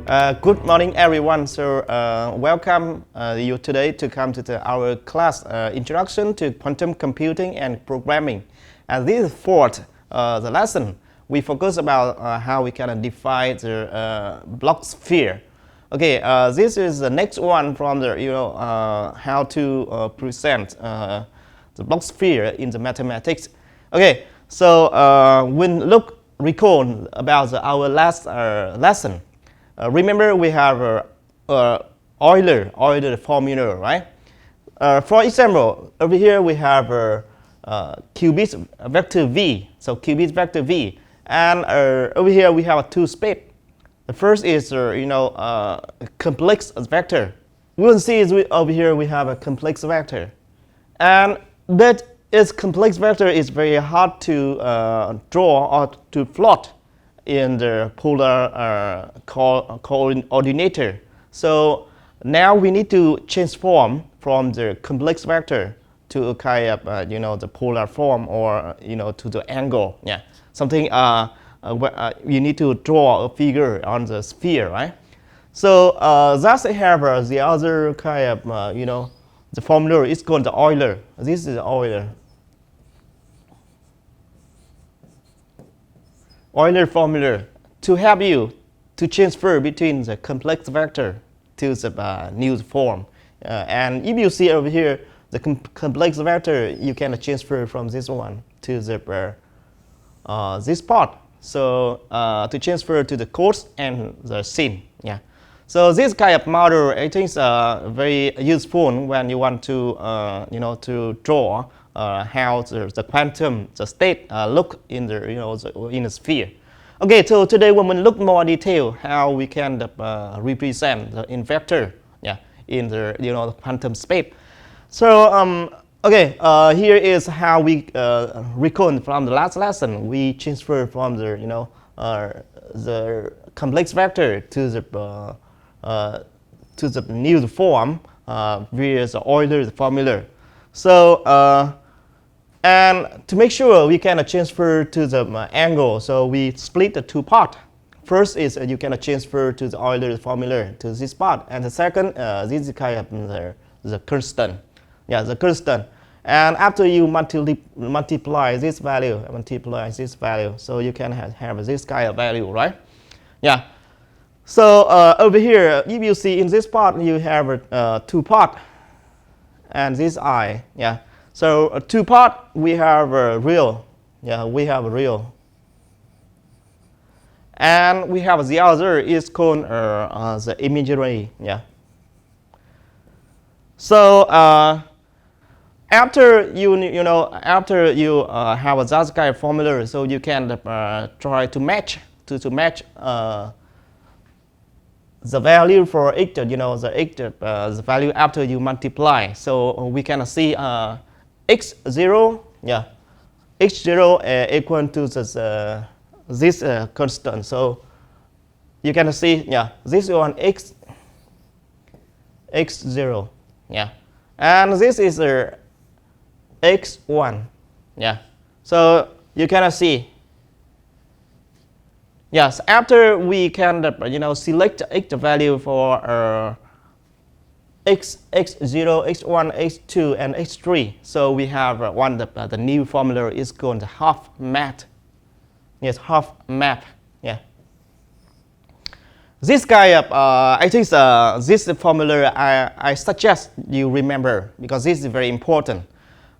Good morning, everyone. So, welcome you today to come to our class Introduction to Quantum Computing and Programming. And this is fourth the lesson. We focus about how we can define the Bloch sphere. Okay, this is the next one from the how to present the Bloch sphere in the mathematics. Okay, so when recall about our last lesson. Remember, we have Euler formula, right? For example, over here we have qubit vector v, so qubit vector v, and over here we have two space. The first is complex vector. We will see over here we have a complex vector, and but its complex vector is very hard to draw or to plot in the polar coordinator. So now we need to transform from the complex vector to a kind of the polar form, or to the angle. Yeah, something you need to draw a figure on the sphere, right? So that's have the other kind of the formula is called the Euler. This is Euler. Euler formula to help you to transfer between the complex vector to the new form. And if you see over here the complex vector, you can transfer from this one to the this part. So to transfer to the cos and the sin. Yeah. So this kind of model I think is very useful when you want to to draw how the quantum state look in the in the sphere. Okay, so today we will look more detail how we can represent the vector, yeah, in the the quantum space. So okay, here is how we recall from the last lesson. We transfer from the the complex vector to the new form via the Euler formula. So and to make sure we can transfer to the angle, so we split the two parts. First is you can transfer to the Euler formula to this part, and the second this is kind of the constant. Yeah, the constant. And after you multiply this value, so you can have this kind of value, right? Yeah. So over here, if you see in this part, you have two parts, and this I, yeah. So two part we have real, yeah, we have real, and we have the other is called the imaginary, yeah. So after after you have that kind of formula, so you can try to match the value for x, the value after you multiply. So we can see x0, yeah, x0 equal to this constant. So you can see, yeah, this one x0, yeah, and this is x1, yeah. So you can see, yes, after we can select the value for x0, x1, x2, and x3. So we have the new formula is called half map. Yes, half map. Yeah. This guy, I think this formula I suggest you remember, because this is very important.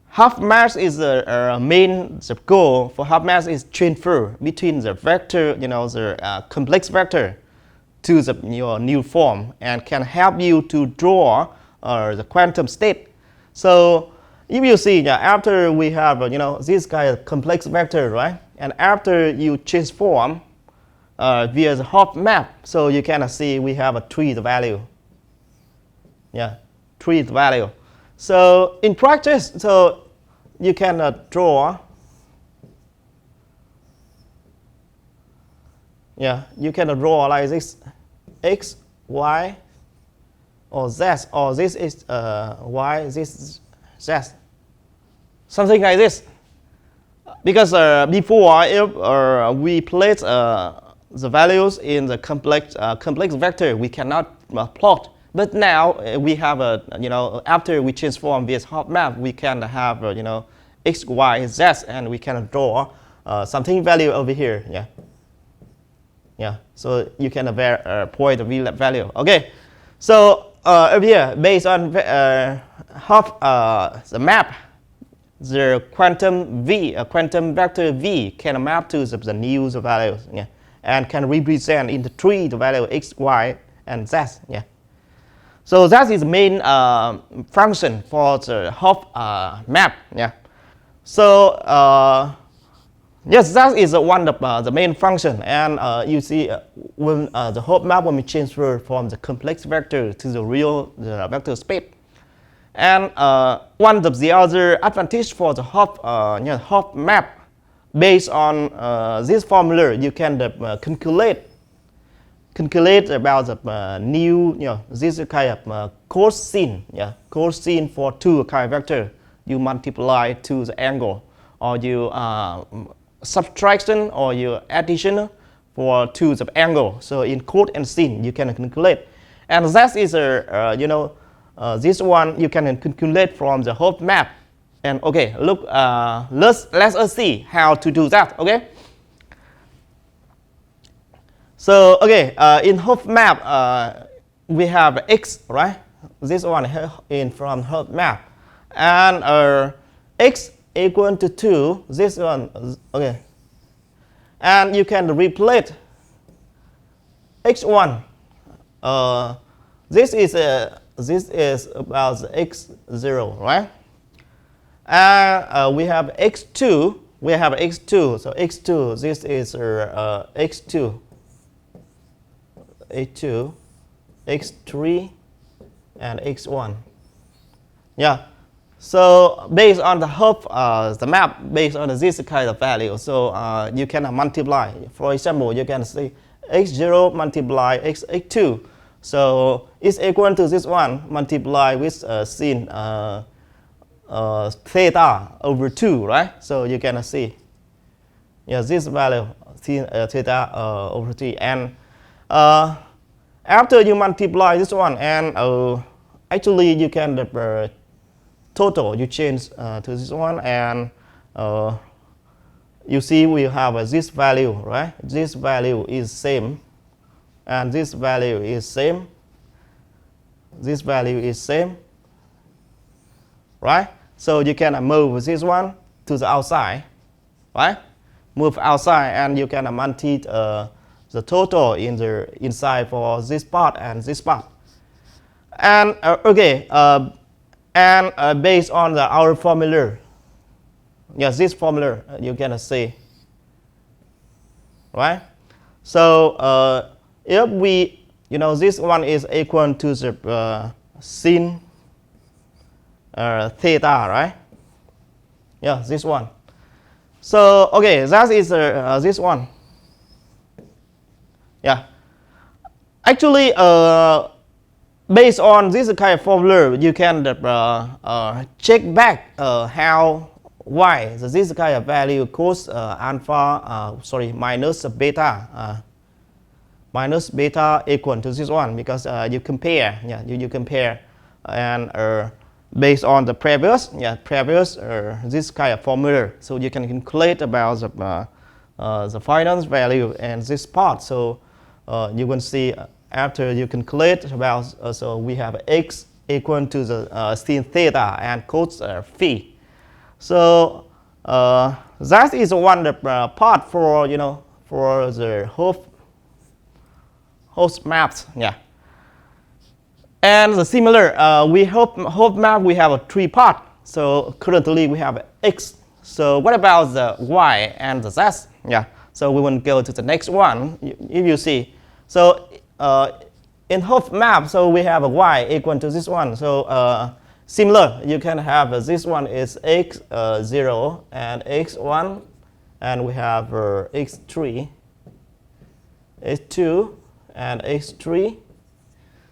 Half map is the main goal for half map is transfer between the vector, the complex vector, to the new form, and can help you to draw the quantum state. So if you see, after we have this kind of complex vector, right, and after you transform via the half map, so you can see we have a three value. Yeah, three value. So in practice, so you can draw. Yeah, you can draw like this, x, y, or z, or this is y, this is z, something like this. Because before, if we place the values in the complex vector we cannot plot. But now we have a, after we transform this hop map, we can have x, y, z, and we can draw something value over here. Yeah. So you can point the value. Okay. So over here, based on the map, the quantum vector v can map to the new values, and can represent into three the value x, y, and z. So that is the main function for the hop map. So yes, that is one of the main function. And you see when the hop map will be transferred from the complex vector to the real vector space. And one of the other advantage for the hop map, based on this formula, you can calculate about the new, this kind of cosine, cosine for two kind of vector. You multiply to the angle, or you subtraction, or you addition for two the angle. So in cos and sin, you can calculate, and that is this one you can calculate from the hop map. And okay, look, let us see how to do that. Okay. So okay, in hop map we have x, right? This one in from hop map, and x equal to 2. This one, okay, and you can replace x1. This is about x0, right? And we have x2. We have x2. So x2. This is x2. A2, x3, and x1. Yeah. So based on the hop, the map based on this kind of value, so you can multiply. For example, you can say x0 multiply x2. So it's equal to this one multiply with sin theta over 2, right? So you can see, this value sin theta over 3, and after you multiply this one, and actually you can total, you change to this one, and you see we have this value, right? This value is same, and this value is same. This value is same, right? So you can move this one to the outside, right? Move outside, and you can multiply the total in the inside for this part and this part. And okay, and based on our formula, this formula you can see, right? So if we, this one is equal to the sin theta, right? This one. So okay, that is this one. Actually, based on this kind of formula, you can check back how why this kind of value cos alpha, minus beta equal to this one, because you compare, you compare, and based on the previous this kind of formula, so you can calculate about the final value and this part. So you can see after you calculate about, so we have x equal to the sin theta and cos phi. So that is one part for for the host maps. And the similar, we hop map we have a 3 part. So currently we have x. So what about the y and the z? So we will go to the next one. If you see, so in hop map, so we have a y equal to this one. So similar, you can have this one is x0 and x1, and we have x3, x2, and x3.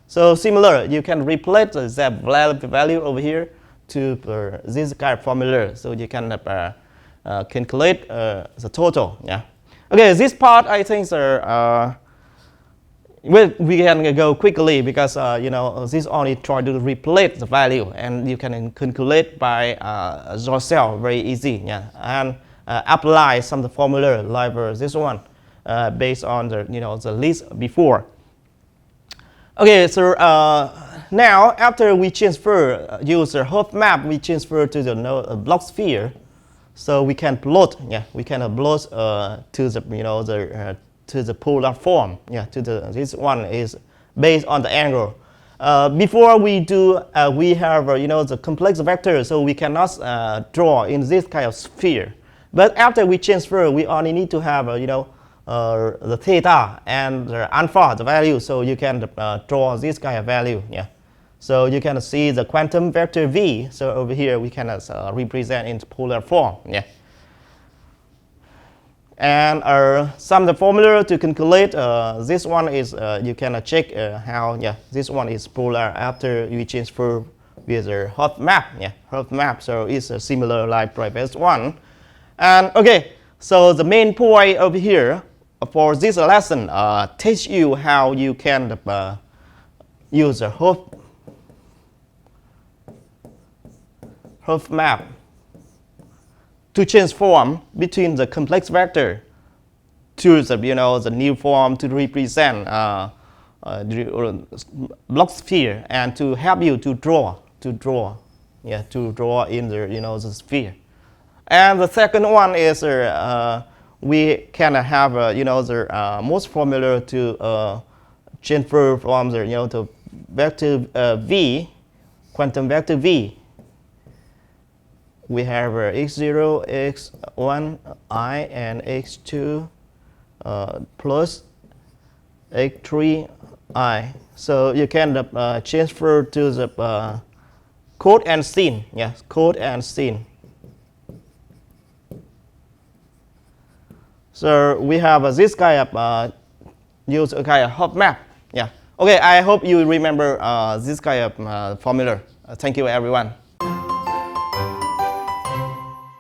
So similar, you can replace the value over here to this kind of formula, so you can calculate the total. Okay, this part I think we can go quickly because this only try to replace the value, and you can calculate by yourself very easy. Yeah, and apply some formula like this one based on the list before. Okay, so now after we transfer use the Hopf map, we transfer to the Bloch sphere. So we can plot, we can plot to the to the polar form. This one is based on the angle. Before we do, we have the complex vector, so we cannot draw in this kind of sphere. But after we transfer, we only need to have the theta and the alpha, the value, so you can draw this kind of value. So you can see the quantum vector v. So over here we can represent in polar form. And some of the formula to calculate this one is you can check how this one is polar after you transfer with the Hopf map. Hopf map. So it's similar like previous one. And okay, so the main point over here for this lesson teach you how you can use the Hopf map to transform between the complex vector to the new form to represent the Bloch sphere, and to help you to draw in the sphere. And the second one is we can have the most formula to transfer from the vector v, quantum vector v. We have x0, x1, I, and x2 plus x3, I. So you can transfer to the code and scene. Code and scene. So we have this kind of use a kind of Hopf map. Okay, I hope you remember this kind of formula. Thank you, everyone.